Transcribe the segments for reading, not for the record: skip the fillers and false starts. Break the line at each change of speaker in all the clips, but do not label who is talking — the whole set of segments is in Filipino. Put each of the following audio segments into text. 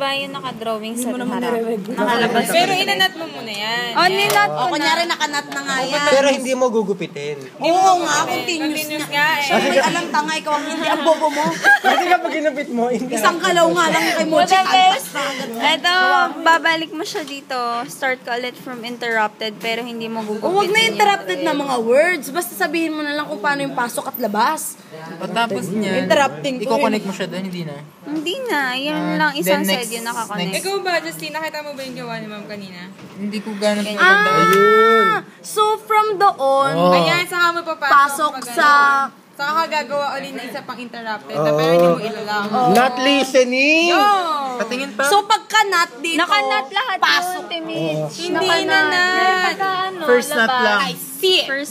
ba yung nakadrawing sa harap? Nakalabas.
Pero inanat mo muna yan.
Ninat ko na.
Kunyari nakanat na nga yan.
Pero hindi mo gugupitin.
Oo nga, continuous
nga eh.
Siya may alam tanga, ikaw ang hindi ang bobo mo.
Kasi kapag ginupit mo,
Isang kalaw nga lang kay Mochi.
Ito, babalik mo siya dito. Start ka ulit from interrupted, pero hindi mo gugupitin.
Huwag na interrupted na mga words. Basta sabihin mo na lang kung paano yung pasok at labas.
Tapos niyan,
Interrupting ko
i-connect mo siya doon, hindi na.
Hindi na. Yan lang isang side yung nakakonect.
Ikaw ba, Justin, nakita mo ba yung gawa ni Ma'am kanina?
Hindi ko ganun
So from doon,
Ayan, saka mo papasok.
pasok sa...
Saka ka gagawa ulit ng isa pang interrupted na pero hindi mo ilalang.
Not listening!
Patingin pa.
So pagka-nut dito,
Nakanat lahat
pasok.
Hindi na na.
First nut lang.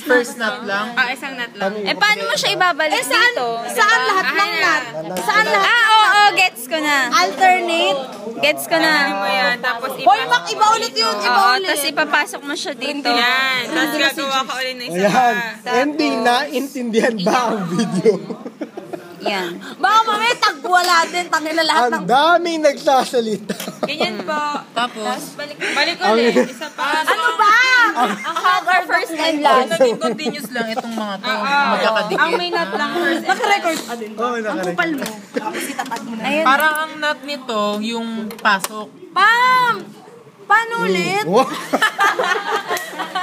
First
nut lang.
Isang nut lang.
paano mo siya ibabalik dito?
Saan lahat ng nut? Saan lahat?
Oo, gets ko na.
Alternate?
Gets ko na.
Ano mo yan, tapos
Hoy, Mak, iba ulit yun. Iba
Oo,
ulit.
tapos ipapasok mo siya dito.
yan. Tapos gagawa ka ulit ng isa
Ayan.
pa.
Hindi na intindihan ba ang video?
Yan.
Baka mamaya tagwala din. Tangina lahat ng...
Ang daming nagsasalita.
Ganyan po.
Tapos,
Balik ulit. Isa pa.
Ano ba?
Ang cover first and last.
naging continuous lang itong mga to. Magkakadikit.
Ang may nut lang first.
Naka-record pa din.
Oo, nakarek.
Kupal mo. Tapos itatag mo na.
Ayun.
Parang ang nut nito, yung pasok.
Pam! Paano ulit?
Wow.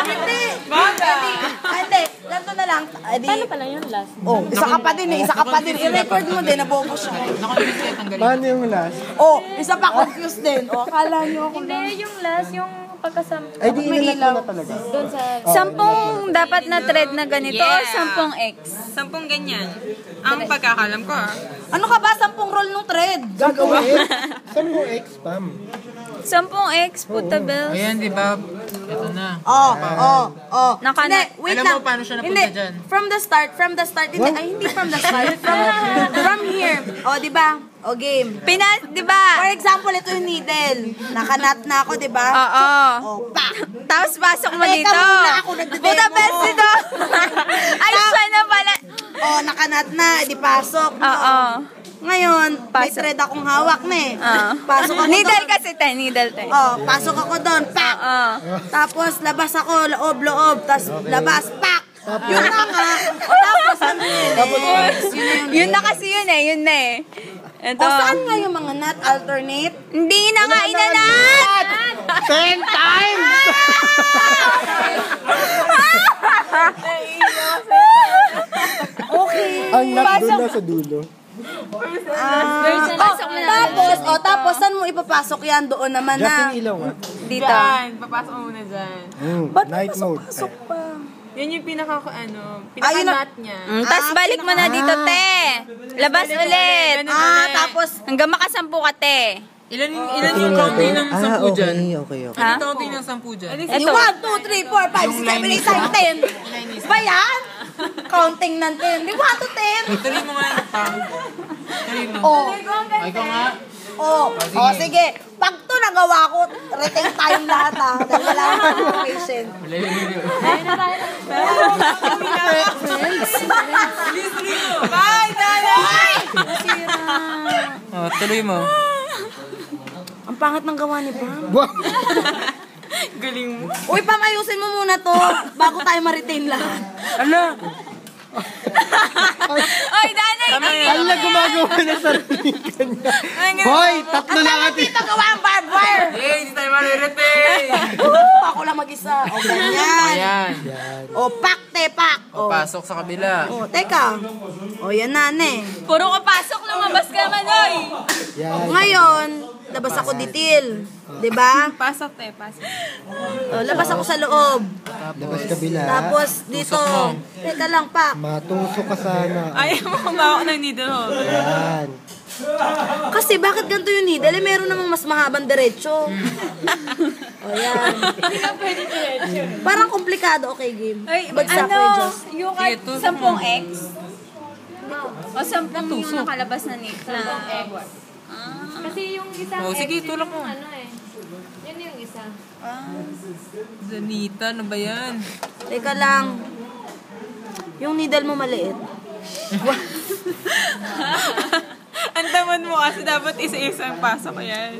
Hindi.
Baga.
Hindi. Ganito na lang. Paano pala yun last? Oh, isa ka pa din eh. Isa ka pa din. I-record mo din. Nabobo siya.
Nakalimutan siya tanggalin.
Paano yung last?
Oh, isa pa confused din. Oh, akala nyo ako na.
Yung last, yung pagkasama.
Ay, di inalat mo na talaga.
Doon sa... Sampung dapat na thread na ganito o sampung X?
10 ganyan. Ang pagkakalam ko
Ano ka ba? 10 roll ng thread.
Gagawin? Saan mo ex-spam?
Sampung X, puta bells.
Ayan, di ba? Ito na.
Oh.
Naka-
Hindi, wait
Alam
lang.
mo paano siya napunta
Hindi.
dyan?
From the start. Hindi, ay, hindi from the start. From here. Oh, di ba? Oh, game.
Di ba?
For example, ito yung needle. Nakanat na ako, di ba?
Oo.
Oh, pa!
Tapos pasok mo
Teka
dito.
muna, ako nagdedemo.
Puta bells dito. Ay, siya na pala.
Oh, nakanat na. Di pasok. No?
Oo.
Ngayon, may
Pasok.
thread akong hawak na eh.
Oo.
Pasok ako
Needle
doon.
kasi tayo, needle tayo.
Oh, pasok ako doon. Pak!
Oo.
Tapos, labas ako, loob. Tapos, labas, pak! Yun na nga. Tapos, ano yun eh?
Yun na kasi yun eh, yun na eh. Ito.
O, saan nga yung mga nut alternate?
Hindi na nga inanat!
10 times!
Okay.
Ang nut doon na sa dulo.
Pasok mo na.
Tapos, saan mo ipapasok yan? Doon naman na.
Justin ilaw,
Dito.
Diyan. Papasok mo muna dyan.
Ba't
Night mode.
pasok pa?
Yan yung
Ayun
pinaka-nut niya.
Tapos balik mo na dito, te. Labas ulit.
Tapos,
Hanggang makasampu ka, te.
Ilan yung counting ng 10 dyan?
Okay.
Ano yung counting ng 10 dyan?
Ito. 1, 2, 3, 4, 5, 6, 7, 8, 9, 10. Ba yan? Counting ng 10. Di 1 to 10.
Tuloy mo nga yung tang. Tuloy mo.
Oh.
Ay, ikaw nga.
Sige. Pag to nagawa ko, retain tayong lahat dahil wala akong patient.
Bye, Nanay!
Tuloy mo.
Ang pangit ng gawa ni Pam.
Galing mo.
Uy, Pam, ayusin mo muna to bago tayo ma-retain lahat.
Ano?
Oy, Danay!
Ala, gumagawa na sarili kanya. Hoy, tatlo lang
Ang dito gawa ang barbed wire.
Hindi tayo mariretain.
Ako lang mag-isa. O, ganyan.
Ayan.
O, pak, te, pak. O,
Pasok sa kabila.
teka. O, yan na, ne.
Puro ka pasok, lumabas ka man, oy!
Ngayon, labas ako ditil. Diba?
Pasok, te. Pasok.
O, labas ako sa loob.
Labas kabila.
Tapos, dito. Teka lang, pak.
Matusok ka sana.
Ayaw mo kumawak ng needle hole.
Yan.
Kasi bakit ganito yung needle? Meron namang mas mahabang diretso. O, yan.
Hindi ka pwede diretso.
Parang komplikado. Okay, game.
Ay,
Bagsak ko, Diyos.
yung
Sige, tusok
sampung
mo.
X? O sampung yung nakalabas na ni Sampung X.
Kasi yung isang
Sige, tulak mo.
ano eh. Yun yung isa.
Zanita, ano ba yan?
Teka lang. Yung needle mo maliit.
Ang tamad mo kasi dapat isa-isang pasok yan.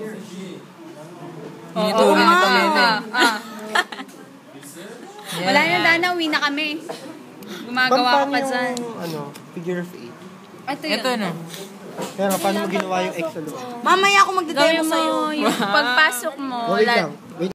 Ito ulit ito Lene.
Wala na, Dana. Uwi na kami. Gumagawa ka pa dyan.
Figure of 8.
Ito na.
Kaya nga, paano mo ginawa yung X sa loob?
Mamaya ako magdedemo
Gawin
sa'yo.
mo yung pagpasok mo.
Wait lang. Wait